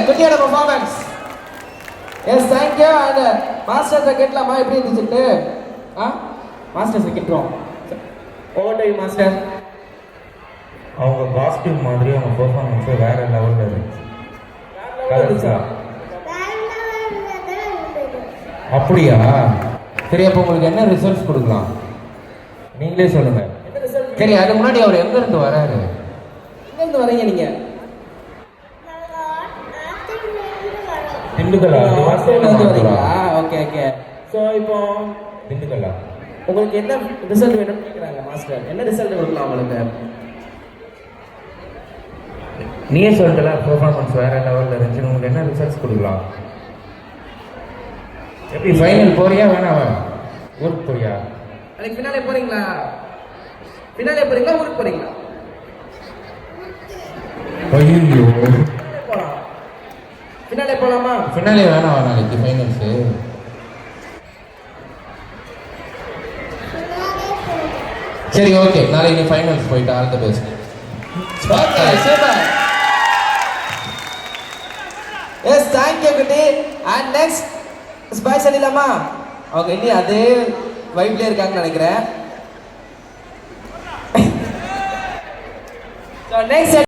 குட்டியோட performance. Yes thank you. And மாஸ்டர்ஸை கேட்கலாமா எப்படி இருந்துச்சுட்டு? மாஸ்டர்ஸை கேட்டுருவோம். Over to you master. அவங்க காஸ்டியூம் மாதிரி அவங்க பெர்ஃபார்மன்ஸே வேற லெவலில் இருந்துச்சு. அப்படியா? சரி, அப்போ உங்களுக்கு என்ன ரிசல்ட்ஸ் கொடுக்கலாம் நீங்களே சொல்லுங்க. சரி, அதுக்கு முன்னாடி அவர் எங்க இருந்து வராரு? எங்க இருந்து வரீங்க நீங்க? திண்டுக்கல்லா? Okay okay. ஸோ இப்போ திண்டுக்கல்லா உங்களுக்கு என்ன ரிசல்ட் வேணும்னு கேட்குறாங்க மாஸ்டர். என்ன ரிசல்ட் கொடுக்கலாம் உங்களுக்கு? நீயே சொல்லிட்டல பெர்ஃபார்மன்ஸ் வேற லெவலில் இருந்துச்சு. உங்களுக்கு என்ன ரிசல்ட்ஸ் கொடுக்கலாம்? எப்படி ஃபைனல் போறியா வேணாவா? ஊருக்கு போறியா? அதுக்கு ஃபினாலே போறீங்களா? ஃபினாலே போறீங்களா ஊருக்கு போறீங்களா? ஐயோ, போலாம். ஃபினாலே போலாமா? ஃபினாலே வேணாவா நாளைக்கு ஃபைனல்ஸு? சரி ஓகே, நாளைக்கு நீ ஃபைனல்ஸ் போயிட்டு all the best. Okay super. Yes thank you குட்டி. அண்ட் நெக்ஸ்ட் ஸ்பைஸ் அடிலாமா? அவங்க இனி அதே வைப்லேயே இருக்காங்கன்னு நினைக்கிறேன். So next